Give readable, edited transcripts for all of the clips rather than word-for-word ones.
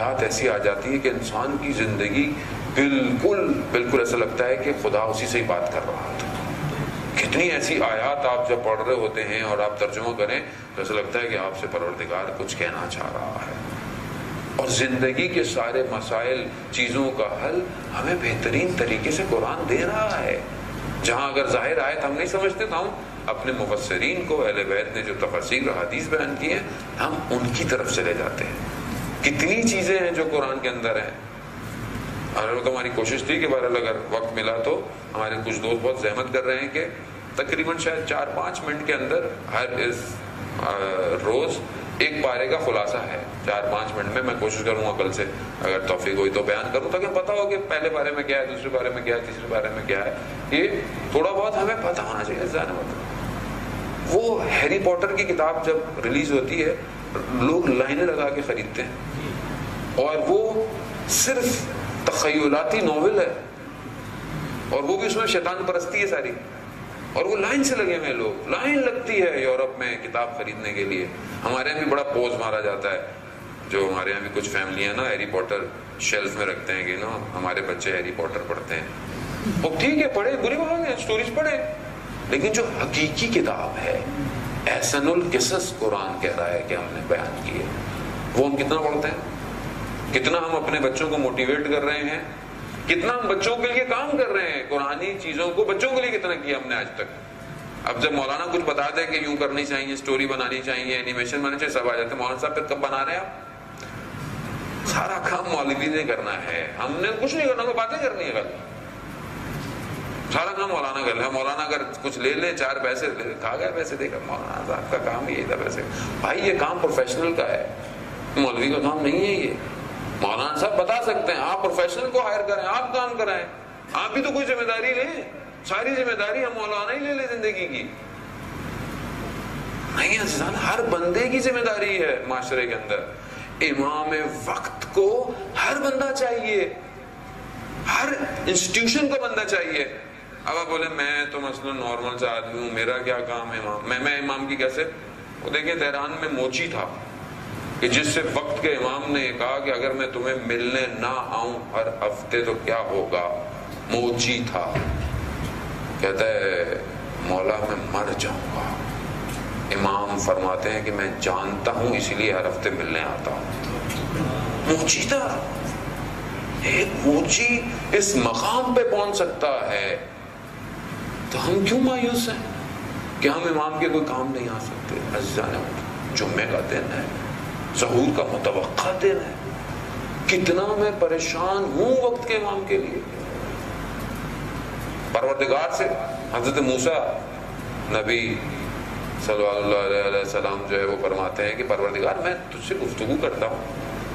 آیات ایسی آ جاتی ہے کہ انسان کی زندگی بالکل ایسا لگتا ہے کہ خدا اسی سے ہی بات کر رہا تھا. کتنی ایسی آیات آپ جب پڑھ رہے ہوتے ہیں اور آپ ترجمہ کریں تو ایسا لگتا ہے کہ آپ سے پروردگار کچھ کہنا چاہ رہا ہے. اور زندگی کے سارے مسائل، چیزوں کا حل ہمیں بہترین طریقے سے قرآن دے رہا ہے. جہاں اگر ظاہر آیت ہم نہیں سمجھتے تو ہم اپنے مفسرین کو، اہل بیت نے جو تفاسیر حدیث بیان کی ہیں، ہم ان کی طرف چلے جاتے ہیں. کتنی چیزیں ہیں جو قرآن کے اندر ہیں. اور تو ہماری کوشش تھی کہ بہرحال اگر وقت ملا تو ہمارے کچھ دوست بہت زحمت کر رہے ہیں کہ تقریباً شاید 4-5 منٹ کے اندر ہر روز ایک پارے کا خلاصہ ہے. 4-5 منٹ میں کوشش کروں گا کل سے اگر توفیق ہوئی تو بیان کروں تاکہ پتہ ہو کہ پہلے پارے میں کیا ہے، دوسرے پارے میں کیا ہے، تیسرے پارے میں کیا ہے. یہ تھوڑا بہت ہمیں پتہ ہونا چاہیے. وہ ہیری پوٹر کی کتاب جب ریلیز ہوتی ہے لوگ لائنیں لگا کے خریدتے ہیں، اور وہ صرف تخیلاتی ناول ہے، اور وہ بھی اس میں شیطان پرستی ہے ساری، اور وہ لائن سے لگے ہوئے لوگ. لائن لگتی ہے یورپ میں کتاب خریدنے کے لیے. ہمارے یہاں بھی بڑا پوز مارا جاتا ہے. جو ہمارے یہاں بھی کچھ فیملی ہیں نا ہیری پوٹر شیلف میں رکھتے ہیں کہ نا ہمارے بچے ہیری پوٹر پڑھتے ہیں. وہ ٹھیک ہے، پڑھے، بری بات ہے، سٹوریز پڑھے، لیکن جو حقیقی کتاب ہے، احسن القصص قرآن کہہ رہا ہے کہ ہم نے بیان کی ہے، وہ ہم کتنا پڑھتے ہیں؟ کتنا ہم اپنے بچوں کو موٹیویٹ کر رہے ہیں؟ کتنا ہم بچوں کے لیے کام کر رہے ہیں؟ قرآنی چیزوں کو بچوں کے لیے کتنا کیا ہم نے آج تک؟ اب جب مولانا کچھ بتا دے کہ یوں کرنی چاہیے، سٹوری بنانی چاہیے، اینیمیشن بنانی چاہیے، سب آ جاتے ہیں. مولانا صاحب پھر کب بنا رہے ہیں آپ؟ سارا کام مولوی نے کرنا ہے، ہم نے کچھ نہیں کرنا، ہمیں باتیں کرنی ہے. سارا کام مولانا کر لے. مولانا اگر کچھ لے لے، 4 پیسے کھا گئے پیسے دے کر، مولانا صاحب کا کام یہی تھا پیسے. بھائی یہ کام پروفیشنل کا ہے، مولوی کا کام نہیں ہے. یہ مولانا صاحب بتا سکتے ہیں، آپ پروفیشنل کو ہائر کریں، آپ کام کرائیں، آپ بھی تو کوئی ذمہ داری لیں. ساری ذمہ داری ہم مولانا ہی لے لے زندگی کی. نہیں عزیزان، ہر بندے کی ذمہ داری ہے معاشرے کے اندر. امام وقت کو ہر بندہ چاہیے، ہر انسٹیٹیوشن کا بندہ چاہیے. اب آپ بولے میں تو مثلا نارمل سا آدمی ہوں، میرا کیا کام ہے امام؟ میں امام کی کیسے؟ وہ دیکھیں تہران میں موچی تھا کہ جس سے وقت کے امام نے کہا کہ اگر میں تمہیں ملنے نہ آؤں ہر ہفتے تو کیا ہوگا. موچی تھا، کہتا ہے مولا میں مر جاؤں گا. امام فرماتے ہیں کہ میں جانتا ہوں اسی لیے ہر ہفتے ملنے آتا ہوں. موچی تھا. ایک موچی اس مقام پہ پہنچ سکتا ہے تو ہم کیوں مایوس ہیں کہ ہم امام کے کوئی کام نہیں آ سکتے؟ عزیزان، جمعے کا دن ہے، ظہور کا متوقع دن ہے. کتنا میں پریشان ہوں وقت کے امام کے لیے. پروردگار سے حضرت موسیٰ نبی صلی اللہ علیہ وسلم جو ہے وہ فرماتے ہیں کہ پروردگار میں تجھ سے گفتگو کرتا ہوں،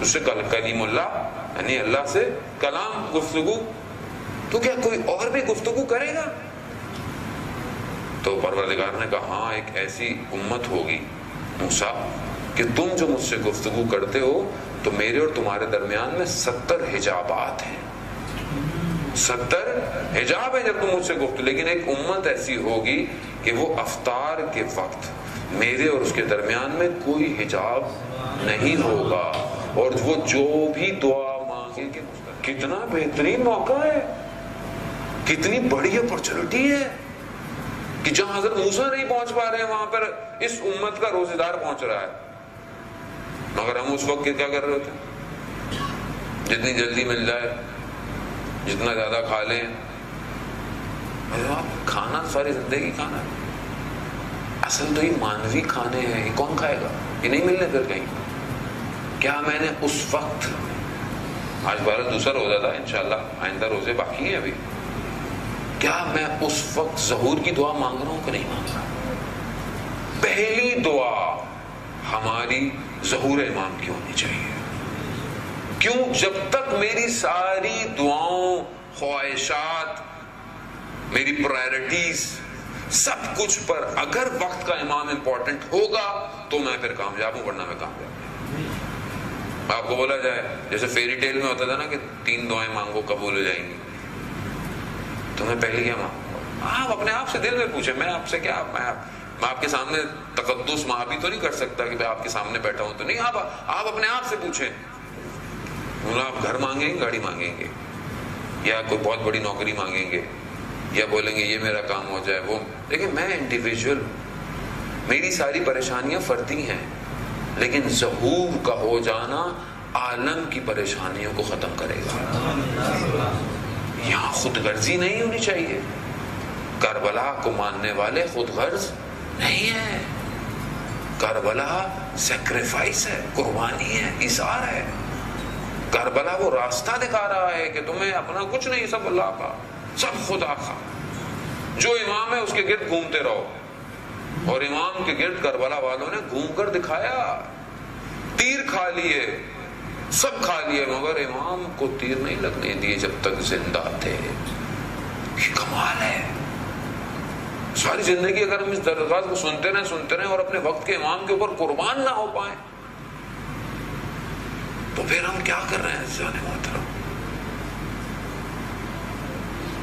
تجھ سے کلیم اللہ یعنی اللہ سے کلام گفتگو، تو کیا کوئی اور بھی گفتگو کرے گا؟ تو پروردگار نے کہا ہاں، ایک ایسی امت ہوگی موسیٰ کہ تم جو مجھ سے گفتگو کرتے ہو تو میرے اور تمہارے درمیان میں 70 حجابات ہیں. 70 حجاب ہے جب تم مجھ سے گفتگو. لیکن ایک امت ایسی ہوگی کہ وہ افطار کے وقت میرے اور اس کے درمیان میں کوئی حجاب نہیں ہوگا، اور وہ جو بھی دعا مانگے کہ کتنا بہترین موقع ہے، کتنی بڑی اپرچونٹی ہے کہ جہاں حضرت موسیٰ نہیں پہنچ پا رہے ہیں وہاں پر اس امت کا روزے دار پہنچ رہا ہے. مگر ہم اس وقت کیا کر رہے ہوتے ہیں؟ جتنی جلدی مل جائے، جتنا زیادہ کھا لیں. کھانا ساری زندگی کھانا ہے، اصل تو یہ مانوی کھانے ہیں، یہ کون کھائے گا؟ یہ نہیں ملنے پھر کہیں. کیا میں نے اس وقت، آج 12 دوسرا روزہ تھا، انشاءاللہ آئندہ روزے باقی ہیں ابھی، کیا میں اس وقت ظہور کی دعا مانگ رہا ہوں کہ نہیں مانگ رہا؟ پہلی دعا ہماری ظہور امام کی ہونی چاہیے. کیوں؟ جب تک میری ساری دعاؤں، خواہشات، میری پرائرٹیز، سب کچھ پر اگر وقت کا امام امپورٹنٹ ہوگا تو میں پھر کامیاب ہوں، ورنہ میں کامیاب نہیں. آپ کو بولا جائے جیسے فیری ٹیل میں ہوتا تھا نا کہ 3 دعائیں مانگو قبول ہو جائیں گی، تو میں پہلے کیا مانگوں؟ آپ اپنے آپ سے دل میں پوچھیں. میں آپ سے کیا، میں آپ کے سامنے تقدس محابی تو نہیں کر سکتا کہ میں آپ کے سامنے بیٹھا ہوں تو نہیں. آپ اپنے آپ سے پوچھیں آپ گھر مانگیں گے، گاڑی مانگیں گے، یا کوئی بہت بڑی نوکری مانگیں گے، یا بولیں گے یہ میرا کام ہو جائے وہ. لیکن میں انڈیویجول، میری ساری پریشانیاں فردی ہیں، لیکن ظہور کا ہو جانا عالم کی پریشانیوں کو ختم کرے گا. یہاں خود غرضی نہیں ہونی چاہیے. کربلا کو ماننے والے خود غرض نہیں ہے. کربلا سیکریفائس ہے، قربانی ہے، ایثار ہے. کربلا وہ راستہ دکھا رہا ہے کہ تمہیں اپنا کچھ نہیں، سب اللہ کا، سب خدا کا. جو امام ہے اس کے گرد گھومتے رہو. اور امام کے گرد کربلا والوں نے گھوم کر دکھایا. تیر کھا لیے، سب کھا لیے، مگر امام کو تیر نہیں لگنے دیے جب تک زندہ تھے. یہ کمال ہے. ساری زندگی اگر ہم اس درخواست کو سنتے رہیں اور اپنے وقت کے امام کے اوپر قربان نہ ہو پائیں تو پھر ہم کیا کر رہے ہیں جانے محترم.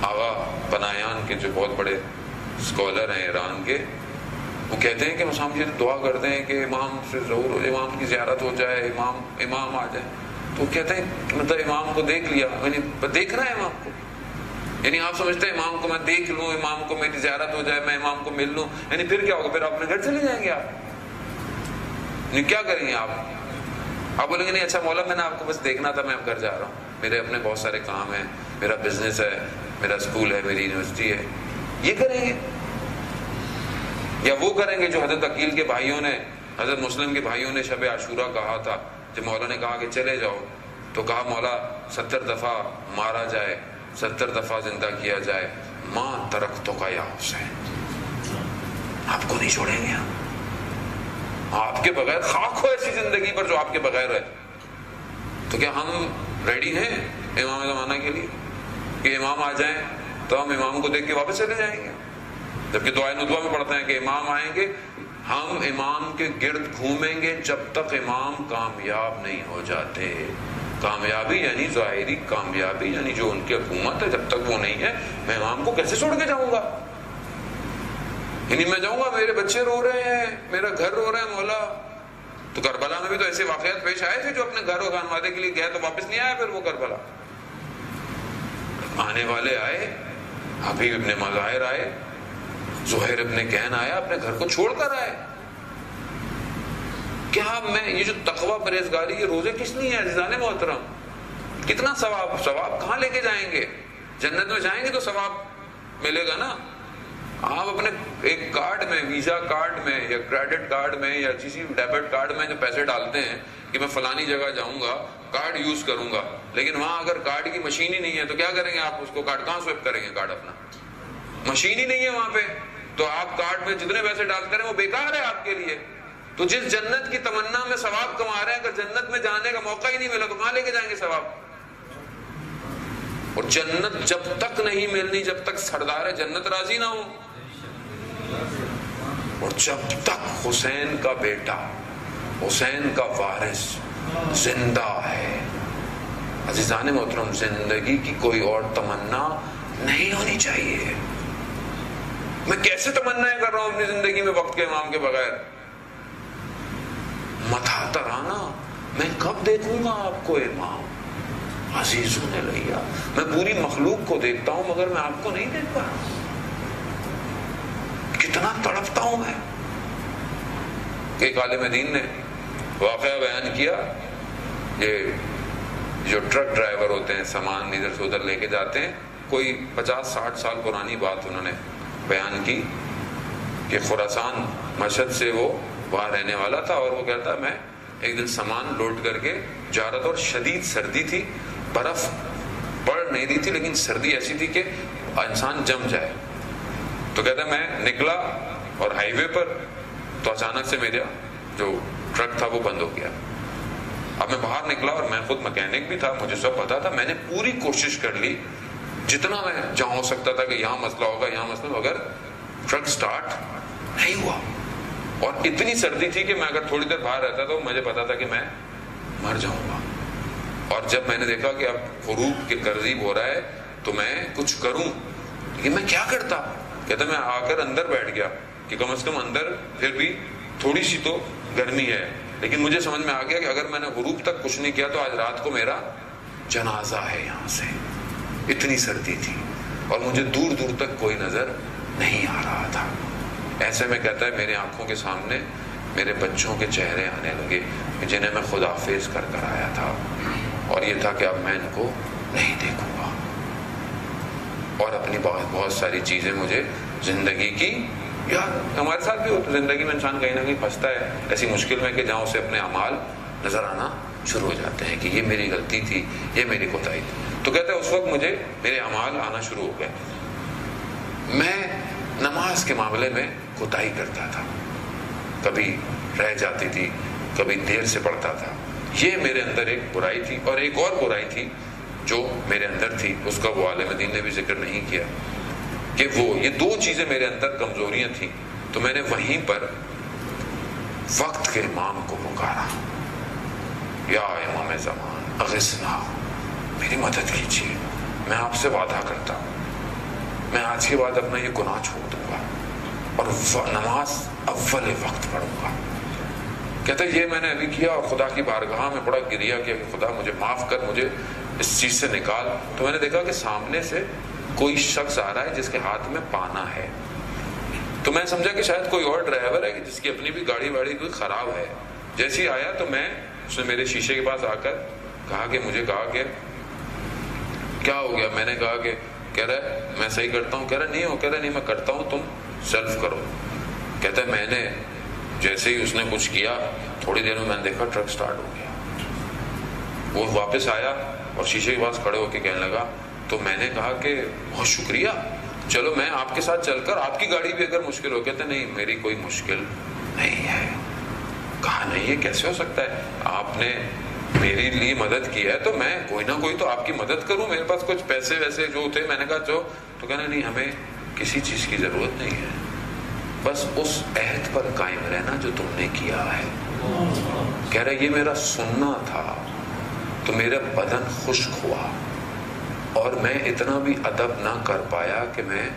آغا پناہیان کے جو بہت بڑے اسکالر ہیں ایران کے، وہ کہتے ہیں کہ ہم یہ دعا کرتے ہیں کہ امام سے ضرور ہو، امام کی زیارت ہو جائے، امام آ جائے. تو کہتے ہیں مطلب امام کو دیکھ لیا، یعنی دیکھنا ہے امام کو، یعنی آپ سمجھتے ہیں امام کو میں دیکھ لوں، امام کو میری زیارت ہو جائے، میں امام کو مل لوں، یعنی پھر کیا ہوگا؟ پھر آپ اپنے گھر چلے جائیں گے. آپ یعنی کیا کریں گے؟ آپ بولیں گے نہیں اچھا مولا میں نے آپ کو بس دیکھنا تھا، میں اب گھر جا رہا ہوں، میرے اپنے بہت سارے کام ہیں، میرا بزنس ہے، میرا اسکول ہے، میری یونیورسٹی ہے. یہ کریں گے؟ یا وہ کریں گے جو حضرت عقیل کے بھائیوں نے، حضرت مسلم کے بھائیوں نے شب عاشورہ کہا تھا، جب مولا نے کہا کہ چلے جاؤ تو کہا مولا 70 دفعہ مارا جائے، 70 دفعہ زندہ کیا جائے، ماں ترکتو کا یا حسین، آپ کو نہیں چھوڑیں گے ہم. آپ کے بغیر خاک ہو ایسی زندگی پر جو آپ کے بغیر ہے. تو کیا ہم ریڈی ہیں امام زمانہ کے لیے کہ امام آ جائیں تو ہم امام کو دیکھ کے واپس چلے جائیں گے؟ جبکہ دعائے ندوہ میں پڑھتے ہیں کہ امام آئیں گے، ہم امام کے گرد گھومیں گے جب تک امام کامیاب نہیں ہو جاتے. کامیابی یعنی ظاہری کامیابی، یعنی جو ان کی حکومت ہے، جب تک وہ نہیں ہے میں امام کو کیسے چھوڑ کے جاؤں گا؟ یعنی میں جاؤں گا میرے بچے رو رہے ہیں، میرا گھر رو رہا ہے مولا. تو کربلا میں بھی تو ایسے واقعات پیش آئے تھے، جو اپنے گھر و خانوادے کے لیے گیا تو واپس نہیں آیا. پھر وہ کربلا آنے والے آئے، حبیب ابن مظاہر آئے، زہیر ابن کہن آیا، اپنے گھر کو چھوڑ کر آئے. کیا میں یہ جو تقوی پرہیزگاری، یہ روزے کس لیے ہیں عزیزان محترم؟ کتنا ثواب کہاں لے کے جائیں گے؟ جنت میں جائیں گے تو ثواب ملے گا نا. آپ اپنے ایک کارڈ میں، ویزا کارڈ میں یا کریڈٹ کارڈ میں یا کسی ڈیبٹ کارڈ میں جو پیسے ڈالتے ہیں کہ میں فلانی جگہ جاؤں گا، کارڈ یوز کروں گا، لیکن وہاں اگر کارڈ کی مشین ہی نہیں ہے تو کیا کریں گے آپ؟ اس کو کارڈ کہاں سویپ کریں گے؟ کارڈ اپنا، مشین ہی نہیں ہے وہاں پہ، تو آپ کارڈ میں جتنے پیسے ڈالتے رہے وہ بیکار ہے آپ کے لیے. تو جس جنت کی تمنا میں ثواب کما رہے ہیں، اگر جنت میں جانے کا موقع ہی نہیں ملا تو کہاں لے کے جائیں گے ثواب؟ اور جنت جب تک نہیں ملنی جب تک سردار جنت راضی نہ ہو، اور جب تک حسین کا بیٹا، حسین کا وارث زندہ ہے. عزیزان محترم، زندگی کی کوئی اور تمنا نہیں ہونی چاہیے. میں کیسے تمنائیں کر رہا ہوں اپنی زندگی میں وقت کے امام کے بغیر؟ متھا ترانا، میں کب دیکھوں گا آپ کو امام؟ عزیزوں نے لیا، میں پوری مخلوق کو دیکھتا ہوں مگر میں آپ کو نہیں دیکھ پا رہا. کتنا تڑپتا ہوں میں. ایک عالم دین نے واقعہ بیان کیا، یہ جو ٹرک ڈرائیور ہوتے ہیں سامان ادھر سے ادھر لے کے جاتے ہیں، کوئی 50-60 سال پرانی بات انہوں نے بیان کی کہ خراسان مشہد سے وہ وہاں رہنے والا تھا، اور وہ کہتا میں ایک دن سامان لوڈ کر کے جا رہا تھا، اور شدید سردی تھی، برف پڑ نہیں رہی تھی لیکن سردی ایسی تھی کہ انسان جم جائے. تو کہتا میں نکلا اور ہائی وے پر، تو اچانک سے میرا جو ٹرک تھا وہ بند ہو گیا. اب میں باہر نکلا اور میں خود مکینک بھی تھا، مجھے سب پتا تھا، میں نے پوری کوشش کر لی جتنا میں جہاں ہو سکتا تھا کہ یہاں مسئلہ ہوگا، یہاں مسئلہ، مگر ٹرک سٹارٹ نہیں ہوا. اور اتنی سردی تھی کہ میں اگر تھوڑی دیر باہر رہتا تو مجھے پتا تھا کہ میں مر جاؤں گا. اور جب میں نے دیکھا کہ اب غروب کے قریب ہو رہا ہے تو میں کچھ کروں، لیکن میں کیا کرتا؟ کہتا میں آ کر اندر بیٹھ گیا کہ کم از کم اندر پھر بھی تھوڑی سی تو گرمی ہے، لیکن مجھے سمجھ میں آ گیا کہ اگر میں نے غروب تک کچھ نہیں کیا تو آج رات کو میرا جنازہ ہے یہاں سے. اتنی سردی تھی اور مجھے دور دور تک کوئی نظر نہیں آ رہا تھا. ایسے میں کہتا ہے میرے آنکھوں کے سامنے میرے بچوں کے چہرے آنے لگے جنہیں میں خداحافظ کر کر آیا تھا, اور یہ تھا کہ اب میں ان کو نہیں دیکھوں گا. اور اپنی بہت ساری چیزیں مجھے زندگی کی یار ہمارے ساتھ بھی ہوتا ہے, زندگی میں انسان کہیں نہ کہیں پھنستا ہے ایسی مشکل میں کہ جہاں اسے اپنے اعمال نظر آنا شروع ہو جاتے ہیں کہ یہ میری غلطی تھی, یہ میری کوتاہی تھی. تو کہتے ہیں اس وقت مجھے میرے اعمال آنا شروع ہو گئے. میں نماز کے معاملے میں کوتاہی کرتا تھا, کبھی رہ جاتی تھی, کبھی دیر سے پڑھتا تھا. یہ میرے اندر ایک برائی تھی. اور ایک اور برائی تھی جو میرے اندر تھی, اس کا وہ عالم دین نے بھی ذکر نہیں کیا کہ وہ یہ دو چیزیں میرے اندر کمزوریاں تھیں. تو میں نے وہیں پر وقت کے امام کو پکارا, یا امام زمان اغثنا, میری مدد کیجیے, میں آپ سے وعدہ کرتا ہوں میں آج کے بعد اپنا یہ گناہ چھوڑ دوں گا اور نماز اول وقت پڑھوں گا. کہتا ہے یہ میں نے ابھی کیا اور خدا کی بارگاہ میں بڑا گریا کیا کہ خدا مجھے معاف کر, مجھے اس چیز سے نکال. تو میں نے دیکھا کہ سامنے سے کوئی شخص آ رہا ہے جس کے ہاتھ میں پانا ہے. تو میں سمجھا کہ شاید کوئی اور ڈرائیور ہے جس کی اپنی بھی گاڑی واڑی کوئی خراب ہے. جیسے ہی آیا تو اس نے میرے شیشے کے پاس آ کر کہا کہ مجھے کہا کہ کیا ہو گیا. میں نے کہا کہ کہہ رہا ہے میں صحیح کرتا ہوں. کہہ رہا نہیں ہو, کہہ رہا نہیں میں کرتا ہوں, تم سیلف کرو. کہتا ہے میں نے جیسے ہی اس نے کچھ کیا تھوڑی دیر میں نے دیکھا ٹرک سٹارٹ ہو گیا. وہ واپس آیا اور شیشے کے پاس کھڑے ہو کے کہنے لگا. تو میں نے کہا کہ بہت شکریہ, چلو میں آپ کے ساتھ چل کر آپ کی گاڑی بھی اگر مشکل ہو. کہتے نہیں میری کوئی مشکل نہیں ہے. کہا نہیں یہ کیسے ہو سکتا ہے, آپ نے میرے لیے مدد کی ہے تو میں کوئی نہ کوئی تو آپ کی مدد کروں, میرے پاس کچھ پیسے ویسے جو تھے. میں نے کہا جو, تو کہنا نہیں ہمیں کسی چیز کی ضرورت نہیں ہے, بس اس عہد پر قائم رہنا جو تم نے کیا ہے. کہہ رہا یہ میرا سننا تھا تو میرا بدن خشک ہوا اور میں اتنا بھی ادب نہ کر پایا کہ میں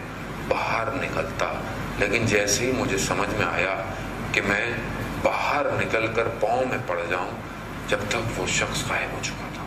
باہر نکلتا. لیکن جیسے ہی مجھے سمجھ میں آیا کہ میں باہر نکل کر پاؤں میں پڑ جاؤں, جب تک وہ شخص غائب ہو چکا تھا.